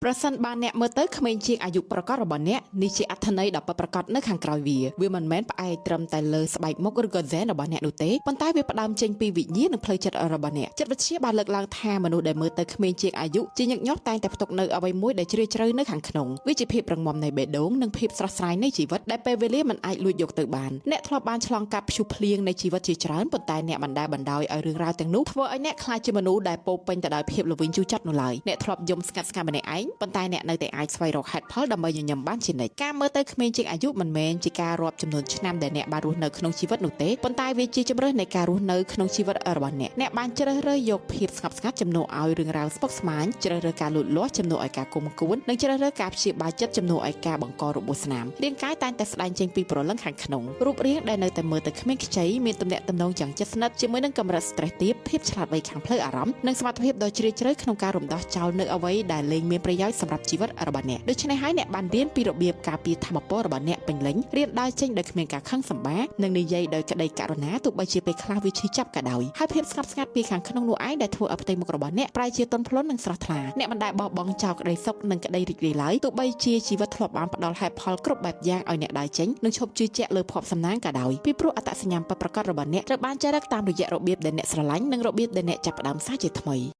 ប្រសិនបើអ្នកមើលទៅក្មេងជាងអាយុប្រកបរបស់អ្នកនេះជាអត្ថន័យដ៏ពិតប្រាកដនៅខាងក្រោយវាមិនមែនផ្អែកត្រឹមតែលើស្បែកមុខឬក៏ហ្សែនរបស់អ្នកនោះទេប៉ុន្តែវាផ្ដើមចេញពីវិញ្ញាណនិងផ្លូវចិត្តរបស់អ្នកចិត្តវិទ្យាបានលើកឡើងថាមនុស្សដែលមើលទៅក្មេងជាងអាយុជាញឹកញាប់តែងតែផ្ទុកនៅអ្វីមួយដែលជ្រាលជ្រៅនៅខាងក្នុងវាជាភាពរឹងមាំនៃបេះដូងនិងភាពស្រស់ស្រាយនៃជីវិតដែលពេលវេលាមិនអាចលួចយកទៅបានអ្នកធ្លាប់បានឆ្លងកាត់ព្យុះភ្លៀងនៃជីវិតជាច្រើនប៉ុន្តែអ្នកមិនដែលបណ្ដោយឲ្យរឿងរ៉ាវទាំងនោះធ្វើឲ្យអ្នកខ្លាចជាមនុស្សដែលពោពេញទៅដោយភាពល្វីងជូរចត់នោះឡើយអ្នកធ្លាប់យំស្ងាត់ម្នាក់ឯងប៉ុន្តែអ្នកនៅតែអាចស្វែងរកហេតុផលដើម្បីញញឹមបានជានិច្ចការមើលទៅក្មេងជាងអាយុមិនមែនជាការរាប់ចំនួនឆ្នាំដែលអ្នកបានរស់នៅក្នុងជីវិតនោះទេប៉ុន្តែវាជាជំរើសនៃការរស់នៅក្នុងជីវិតរបស់អ្នកបានជ្រើសរើសយកភាពស្ងប់ស្ងាត់ជំនួសឲ្យរឿងរ៉ាវស្មុគស្មាញជ្រើសរើសការលូតលាស់ជំនួសឲ្យការគុំគួននិងជ្រើសរើសការព្យាបាលចិត្តជំនួសឲ្យការបង្ករបួសស្នាមរាងកាយតែងតែស្ដែងចេញពីព្រលឹងខាងក្នុងរូបរាងដែលនៅតែមើលទៅក្មេងខ្ចីមានទំនាក់ទំនងយ៉ាងជិតស្និទ្ធជាមួយនឹងកម្រិត stress ទាបភាពឆ្លាតវៃខាងផ្លូវអារម្មណ៍និងសមត្ថភាពដ៏ជ្រាលជ្រៅក្នុងការរំដោះចោលនៅអ្វីដែលលែងមានប្រយោជន៍សម្រាប់ជីវិតរបស់អ្នកដូច្នេះហើយអ្នកបានរៀនពីរបៀបការពារធម៌ពលរបស់អ្នកពេញលេញរៀនដើរចេញដោយគ្មានការខឹងសម្បារនិងនិយាយដោយក្តីករុណាទោះបីជាពេលខ្លះវាឈឺចាប់ក៏ដោយហើយភាពស្ងប់ស្ងាត់ពីខាងក្នុងនោះឯងដែលធ្វើឲ្យផ្ទៃមុខរបស់អ្នកប្រែជាទន់ភ្លន់និងស្រស់ថ្លាអ្នកមិនដែលបោះបង់ចោលក្តីសុខនិងក្តីរីករាយឡើយទោះបីជាជីវិតធ្លាប់បានផ្ដល់ហេតុផលគ្រប់បែបយ៉ាងឲ្យអ្នកដើរចេញនិងឈប់ជឿជាក់លើភ័ព្វសំណាងក៏ដោយពីព្រោះអត្តសញ្ញាណពិតប្រាកដរបស់អ្នកត្រូវបានចែករឹកតាមរយៈរបៀបដែលអ្នកស្រឡាញ់និងរបៀបដែលអ្នកចាប់ផ្ដើមសារជាថ្មី